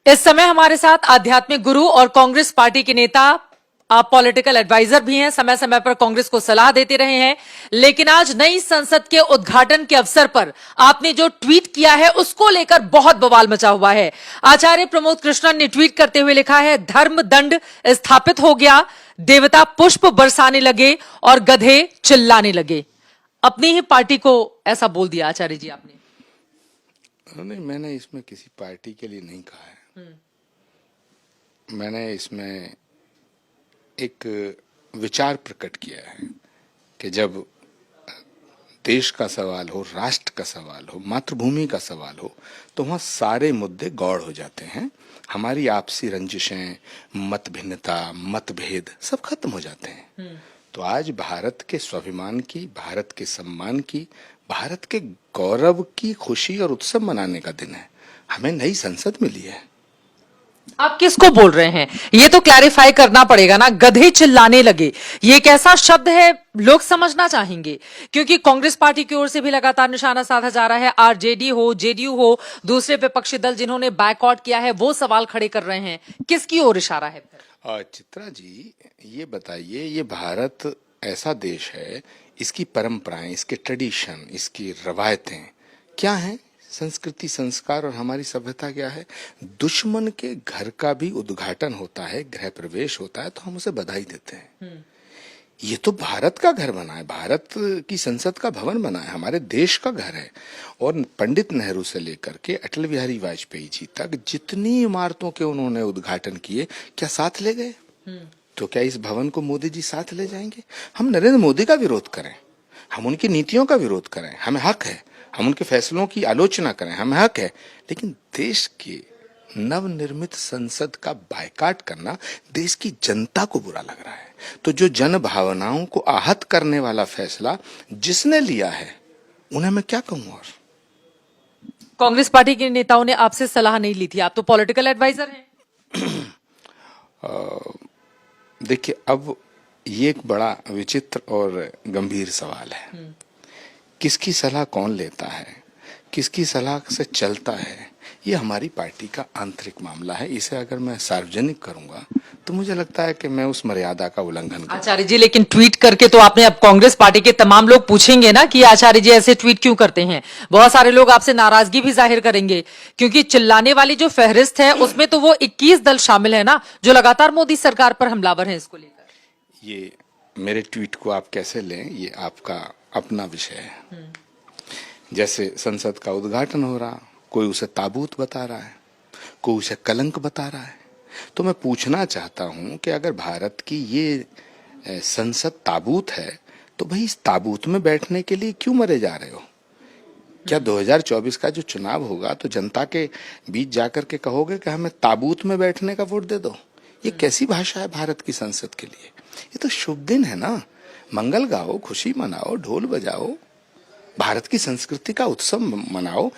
इस समय हमारे साथ आध्यात्मिक गुरु और कांग्रेस पार्टी के नेता, आप पॉलिटिकल एडवाइजर भी हैं, समय समय पर कांग्रेस को सलाह देते रहे हैं। लेकिन आज नई संसद के उद्घाटन के अवसर पर आपने जो ट्वीट किया है उसको लेकर बहुत बवाल मचा हुआ है। आचार्य प्रमोद कृष्णन ने ट्वीट करते हुए लिखा है, धर्म दंड स्थापित हो गया, देवता पुष्प बरसाने लगे और गधे चिल्लाने लगे। अपनी ही पार्टी को ऐसा बोल दिया आचार्य जी आपने। नहीं, मैंने इसमें किसी पार्टी के लिए नहीं कहा है। मैंने इसमें एक विचार प्रकट किया है कि जब देश का सवाल हो, राष्ट्र का सवाल हो, मातृभूमि का सवाल हो, तो वहाँ सारे मुद्दे गौड़ हो जाते हैं। हमारी आपसी रंजिशें, मत भिन्नता, मतभेद सब खत्म हो जाते हैं। तो आज भारत के स्वाभिमान की, भारत के सम्मान की, भारत के गौरव की खुशी और उत्सव मनाने का दिन है। हमें नई संसद मिली है। आप किसको बोल रहे हैं ये तो क्लैरिफाई करना पड़ेगा ना। गधे चिल्लाने लगे, ये कैसा शब्द है, लोग समझना चाहेंगे। क्योंकि कांग्रेस पार्टी की ओर से भी लगातार निशाना साधा जा रहा है। आरजेडी हो, जेडीयू हो, दूसरे विपक्षी दल जिन्होंने बायकॉट किया है वो सवाल खड़े कर रहे हैं। किसकी ओर इशारा है? चित्रा जी, ये बताइए, ये भारत ऐसा देश है, इसकी परंपराएं, इसके ट्रेडिशन, इसकी रवायतें क्या हैं, संस्कृति, संस्कार और हमारी सभ्यता क्या है। दुश्मन के घर का भी उद्घाटन होता है, गृह प्रवेश होता है, तो हम उसे बधाई देते हैं। ये तो भारत का घर बना है, भारत की संसद का भवन बना है, हमारे देश का घर है। और पंडित नेहरू से लेकर के अटल बिहारी वाजपेयी जी तक जितनी इमारतों के उन्होंने उद्घाटन किए, क्या साथ ले गए? तो क्या इस भवन को मोदी जी साथ ले जाएंगे? हम नरेंद्र मोदी का विरोध करें, हम उनकी नीतियों का विरोध करें, हमें हक है। हम उनके फैसलों की आलोचना करें, हमें हक है। लेकिन देश के नवनिर्मित संसद का बायकॉट करना देश की जनता को बुरा लग रहा है। तो जो जन भावनाओं को आहत करने वाला फैसला जिसने लिया है, उन्हें मैं क्या कहूं। और कांग्रेस पार्टी के नेताओं ने आपसे सलाह नहीं ली थी, आप तो पॉलिटिकल एडवाइजर हैं। देखिए, अब ये एक बड़ा विचित्र और गंभीर सवाल है। किसकी सलाह कौन लेता है, किसकी सलाह से चलता है, ये हमारी पार्टी का आंतरिक मामला है। इसे अगर मैं सार्वजनिक करूंगा तो मुझे लगता है कि मैं उस मर्यादा का उल्लंघन करूंगा। आचार्य जी, लेकिन ट्वीट करके तो आपने, अब कांग्रेस पार्टी के तमाम लोग पूछेंगे ना कि आचार्य जी ऐसे ट्वीट क्यों करते हैं। बहुत सारे लोग आपसे नाराजगी भी जाहिर करेंगे, क्योंकि चिल्लाने वाली जो फहरिस्त है उसमें तो वो 21 दल शामिल है ना, जो लगातार मोदी सरकार पर हमलावर हैं। इसको लेकर ये मेरे ट्वीट को आप कैसे लें, ये आपका अपना विषय है। जैसे संसद का उद्घाटन हो रहा, कोई उसे ताबूत बता रहा है, कोई उसे कलंक बता रहा है। तो मैं पूछना चाहता हूं कि अगर भारत की ये संसद ताबूत है, तो भाई इस ताबूत में बैठने के लिए क्यों मरे जा रहे हो? क्या 2024 का जो चुनाव होगा तो जनता के बीच जाकर के कहोगे कि हमें ताबूत में बैठने का वोट दे दो? ये कैसी भाषा है भारत की संसद के लिए? ये तो शुभ दिन है ना, मंगल गाओ, खुशी मनाओ, ढोल बजाओ, भारत की संस्कृति का उत्सव मनाओ।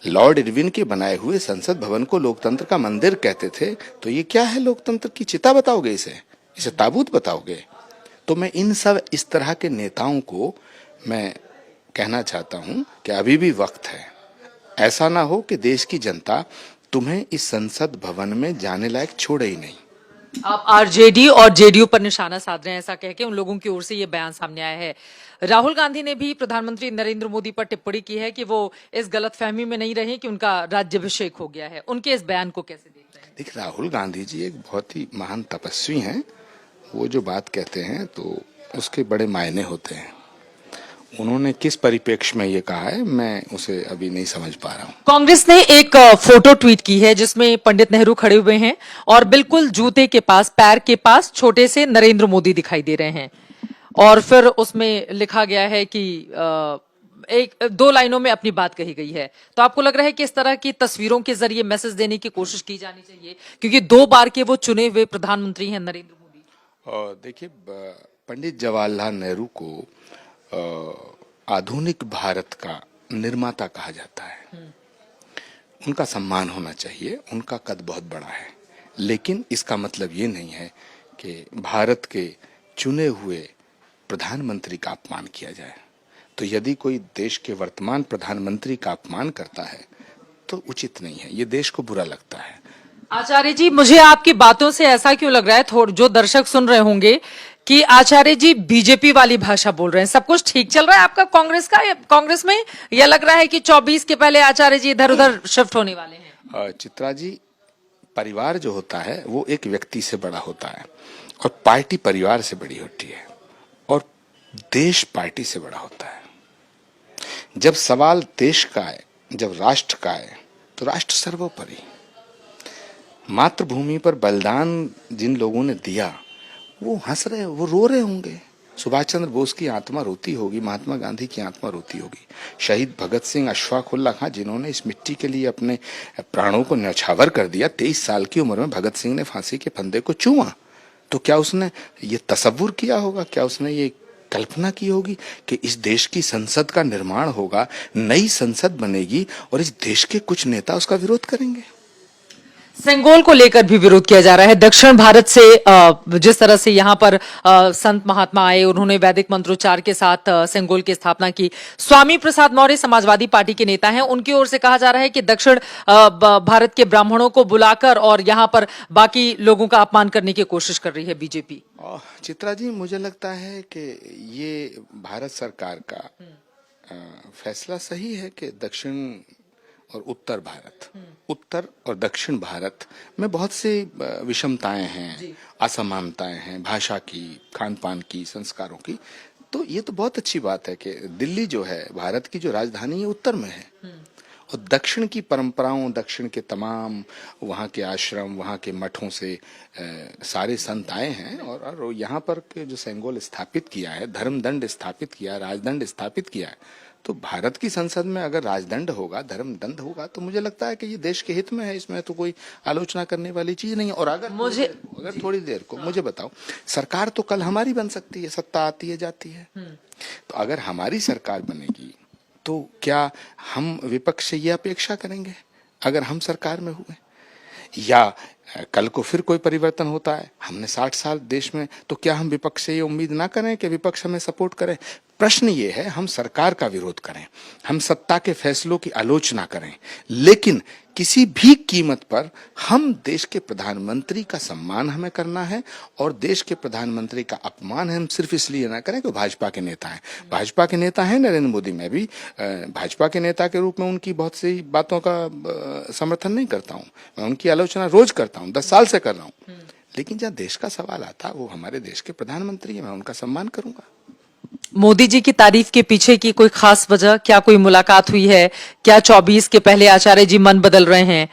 लॉर्ड इरविन के बनाए हुए संसद भवन को लोकतंत्र का मंदिर कहते थे, तो ये क्या है? लोकतंत्र की चिता बताओगे इसे ताबूत बताओगे? तो मैं इन सब इस तरह के नेताओं को मैं कहना चाहता हूं कि अभी भी वक्त है। ऐसा ना हो कि देश की जनता तुम्हें इस संसद भवन में जाने लायक छोड़े ही नहीं। आप आरजेडी और जेडीयू पर निशाना साध रहे हैं, ऐसा कह के उन लोगों की ओर से ये बयान सामने आया है। राहुल गांधी ने भी प्रधानमंत्री नरेंद्र मोदी पर टिप्पणी की है कि वो इस गलतफहमी में नहीं रहे कि उनका राज्याभिषेक हो गया है। उनके इस बयान को कैसे देख रहे हैं? देखिए, राहुल गांधी जी एक बहुत ही महान तपस्वी हैं। वो जो बात कहते हैं तो उसके बड़े मायने होते हैं। उन्होंने किस परिप्रेक्ष्य में ये कहा है, मैं उसे अभी नहीं समझ पा रहा हूँ। कांग्रेस ने एक फोटो ट्वीट की है जिसमें पंडित नेहरू खड़े हुए हैं और बिल्कुल जूते के पास, पैर के पास छोटे से नरेंद्र मोदी दिखाई दे रहे हैं। और फिर उसमें लिखा गया है कि एक दो लाइनों में अपनी बात कही गई है। तो आपको लग रहा है कि इस तरह की तस्वीरों के जरिए मैसेज देने की कोशिश की जानी चाहिए, क्योंकि 2 बार के वो चुने हुए प्रधानमंत्री हैं नरेंद्र मोदी। देखिए, पंडित जवाहरलाल नेहरू को आधुनिक भारत का निर्माता कहा जाता है। उनका सम्मान होना चाहिए, उनका कद बहुत बड़ा है। लेकिन इसका मतलब ये नहीं है कि भारत के चुने हुए प्रधानमंत्री का अपमान किया जाए। तो यदि कोई देश के वर्तमान प्रधानमंत्री का अपमान करता है तो उचित नहीं है, ये देश को बुरा लगता है। आचार्य जी, मुझे आपकी बातों से ऐसा क्यों लग रहा है, थोड़ा जो दर्शक सुन रहे होंगे, कि आचार्य जी बीजेपी वाली भाषा बोल रहे हैं। सब कुछ ठीक चल रहा है आपका कांग्रेस में, या लग रहा है कि 24 के पहले आचार्य जी इधर उधर शिफ्ट होने वाले हैं? चित्रा जी, परिवार जो होता है वो एक व्यक्ति से बड़ा होता है और पार्टी परिवार से बड़ी होती है और देश पार्टी से बड़ा होता है। जब सवाल देश का है, जब राष्ट्र का है, तो राष्ट्र सर्वोपरि। मातृभूमि पर बलिदान जिन लोगों ने दिया वो हंस रहे, वो रो रहे होंगे। सुभाष चंद्र बोस की आत्मा रोती होगी, महात्मा गांधी की आत्मा रोती होगी, शहीद भगत सिंह, अशफाक उल्ला खां जिन्होंने इस मिट्टी के लिए अपने प्राणों को न्यौछावर कर दिया। 23 साल की उम्र में भगत सिंह ने फांसी के फंदे को चूमा, तो क्या उसने ये तसव्वुर किया होगा, क्या उसने ये कल्पना की होगी कि इस देश की संसद का निर्माण होगा, नई संसद बनेगी और इस देश के कुछ नेता उसका विरोध करेंगे? सेंगोल को लेकर भी विरोध किया जा रहा है। दक्षिण भारत से जिस तरह से यहाँ पर संत महात्मा आए, उन्होंने वैदिक मंत्रोच्चार के साथ सेंगोल की स्थापना की। स्वामी प्रसाद मौर्य समाजवादी पार्टी के नेता हैं, उनकी ओर से कहा जा रहा है कि दक्षिण भारत के ब्राह्मणों को बुलाकर और यहाँ पर बाकी लोगों का अपमान करने की कोशिश कर रही है बीजेपी। चित्रा जी, मुझे लगता है कि ये भारत सरकार का फैसला सही है कि दक्षिण और उत्तर भारत, उत्तर और दक्षिण भारत में बहुत सी विषमताएं हैं, असमानताएं हैं, भाषा की, खान पान की, संस्कारों की। तो ये तो बहुत अच्छी बात है कि दिल्ली जो है भारत की जो राजधानी है उत्तर में है और दक्षिण की परंपराओं, दक्षिण के तमाम वहाँ के आश्रम, वहाँ के मठों से सारे संत आए हैं और यहाँ पर के जो सेंगोल स्थापित किया है, धर्मदंड स्थापित किया, राजदंड स्थापित किया है, तो भारत की संसद में अगर राजदंड होगा, धर्मदंड होगा, तो मुझे लगता है कि ये देश के हित में है, इसमें तो कोई आलोचना करने वाली चीज नहीं है। और अगर थोड़ी देर को मुझे बताओ, सरकार तो कल हमारी बन सकती है, सत्ता आती है जाती है, तो अगर हमारी सरकार बनेगी तो क्या हम विपक्ष से ये अपेक्षा करेंगे अगर हम सरकार में हुए, या कल को फिर कोई परिवर्तन होता है, हमने 60 साल देश में, तो क्या हम विपक्ष से ये उम्मीद ना करें कि विपक्ष हमें सपोर्ट करे? प्रश्न ये है, हम सरकार का विरोध करें, हम सत्ता के फैसलों की आलोचना करें, लेकिन किसी भी कीमत पर हम देश के प्रधानमंत्री का सम्मान हमें करना है और देश के प्रधानमंत्री का अपमान हम सिर्फ इसलिए ना करें कि भाजपा के नेता हैं। भाजपा के नेता हैं नरेंद्र मोदी, मैं भी भाजपा के नेता के रूप में उनकी बहुत सी बातों का समर्थन नहीं करता हूं, मैं उनकी आलोचना रोज करता हूं, 10 साल से कर रहा हूं, लेकिन जब देश का सवाल आता, वो हमारे देश के प्रधानमंत्री है, मैं उनका सम्मान करूंगा। मोदी जी की तारीफ के पीछे की कोई खास वजह, क्या कोई मुलाकात हुई है, क्या 24 के पहले आचार्य जी मन बदल रहे हैं,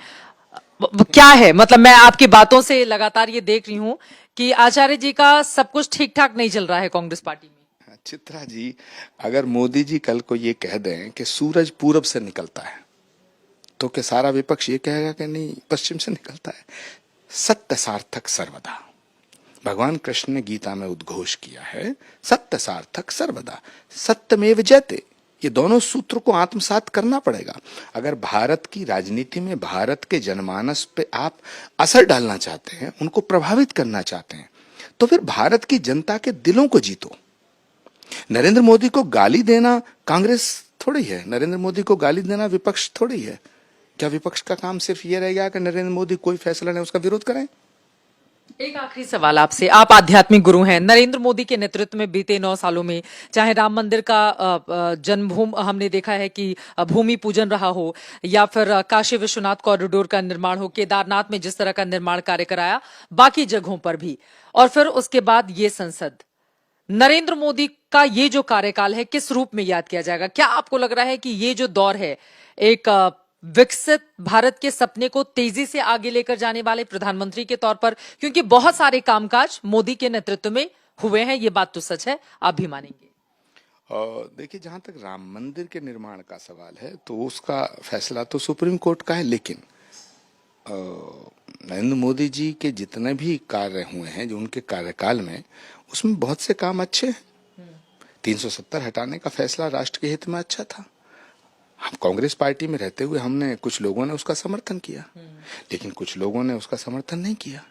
क्या है? मतलब मैं आपकी बातों से लगातार ये देख रही हूं कि आचार्य जी का सब कुछ ठीक ठाक नहीं चल रहा है कांग्रेस पार्टी में। चित्रा जी, अगर मोदी जी कल को ये कह दें कि सूरज पूरब से निकलता है, तो क्या सारा विपक्ष ये कहेगा कि नहीं पश्चिम से निकलता है? सत्य सार्थक सर्वदा, भगवान कृष्ण ने गीता में उद्घोष किया है, सत्य सार्थक सर्वदा, सत्यमेव जयते। ये दोनों सूत्र को आत्मसात करना पड़ेगा। अगर भारत की राजनीति में, भारत के जनमानस पे आप असर डालना चाहते हैं, उनको प्रभावित करना चाहते हैं, तो फिर भारत की जनता के दिलों को जीतो। नरेंद्र मोदी को गाली देना कांग्रेस थोड़ी है, नरेंद्र मोदी को गाली देना विपक्ष थोड़ी है। क्या विपक्ष का काम सिर्फ ये रह गया कि नरेंद्र मोदी कोई फैसला नहीं उसका विरोध करें? एक आखिरी सवाल आपसे, आप आध्यात्मिक गुरु हैं। नरेंद्र मोदी के नेतृत्व में बीते 9 सालों में चाहे राम मंदिर का जन्मभूमि हमने देखा है कि भूमि पूजन रहा हो, या फिर काशी विश्वनाथ कॉरिडोर का निर्माण हो, केदारनाथ में जिस तरह का निर्माण कार्य कराया, बाकी जगहों पर भी, और फिर उसके बाद ये संसद, नरेंद्र मोदी का ये जो कार्यकाल है किस रूप में याद किया जाएगा? क्या आपको लग रहा है कि ये जो दौर है एक विकसित भारत के सपने को तेजी से आगे लेकर जाने वाले प्रधानमंत्री के तौर पर, क्योंकि बहुत सारे कामकाज मोदी के नेतृत्व में हुए हैं, ये बात तो सच है, आप भी मानेंगे? देखिए, जहां तक राम मंदिर के निर्माण का सवाल है तो उसका फैसला तो सुप्रीम कोर्ट का है, लेकिन नरेंद्र मोदी जी के जितने भी कार्य हुए हैं जो उनके कार्यकाल में, उसमें बहुत से काम अच्छे हैं। 370 हटाने का फैसला राष्ट्र के हित में अच्छा था। हम कांग्रेस पार्टी में रहते हुए हमने, कुछ लोगों ने उसका समर्थन किया, लेकिन कुछ लोगों ने उसका समर्थन नहीं किया।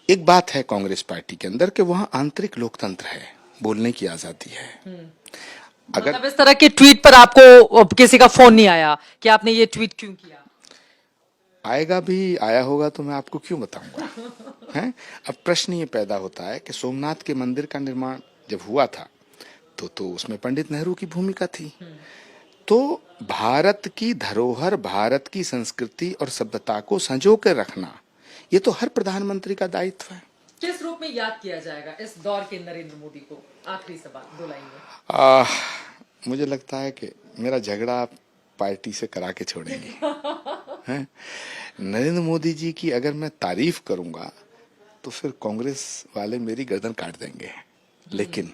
एक बात है कांग्रेस पार्टी के अंदर कि वहां आंतरिक लोकतंत्र है, बोलने की आजादी है। अगर मतलब इस तरह के ट्वीट पर आपको किसी का फोन नहीं आया कि आपने ये ट्वीट क्यों किया? आएगा भी, आया होगा तो मैं आपको क्यों बताऊंगा? हैं? अब प्रश्न ये पैदा होता है कि सोमनाथ के मंदिर का निर्माण जब हुआ था तो उसमें पंडित नेहरू की भूमिका थी। तो भारत की धरोहर, भारत की संस्कृति और सभ्यता को संजो कर रखना, ये तो हर प्रधानमंत्री का दायित्व है। किस रूप में याद किया जाएगा इस दौर के नरेंद्र मोदी को? आखिरी सवाल, 2 लाइन में। मुझे लगता है कि मेरा झगड़ा आप पार्टी से करा के छोड़ेंगे। हैं? नरेंद्र मोदी जी की अगर मैं तारीफ करूंगा तो फिर कांग्रेस वाले मेरी गर्दन काट देंगे। लेकिन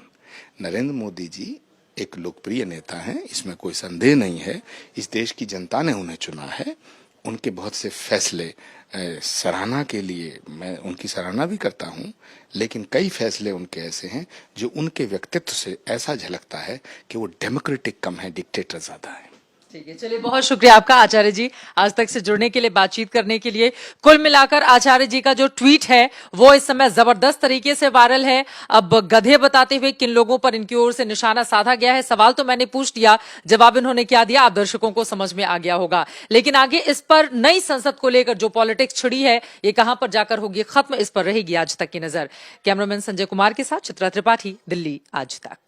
नरेंद्र मोदी जी एक लोकप्रिय नेता हैं, इसमें कोई संदेह नहीं है। इस देश की जनता ने उन्हें चुना है। उनके बहुत से फैसले सराहना के लिए मैं उनकी सराहना भी करता हूं, लेकिन कई फैसले उनके ऐसे हैं जो उनके व्यक्तित्व से ऐसा झलकता है कि वो डेमोक्रेटिक कम है, डिक्टेटर ज्यादा है। ठीक है, चलिए बहुत शुक्रिया आपका आचार्य जी, आज तक से जुड़ने के लिए, बातचीत करने के लिए। कुल मिलाकर आचार्य जी का जो ट्वीट है वो इस समय जबरदस्त तरीके से वायरल है। अब गधे बताते हुए किन लोगों पर इनकी ओर से निशाना साधा गया है, सवाल तो मैंने पूछ दिया, जवाब इन्होंने क्या दिया आप दर्शकों को समझ में आ गया होगा। लेकिन आगे इस पर नई संसद को लेकर जो पॉलिटिक्स छिड़ी है ये कहां पर जाकर होगी खत्म, इस पर रहेगी आज तक की नजर। कैमरामैन संजय कुमार के साथ चित्रा त्रिपाठी, दिल्ली आज तक।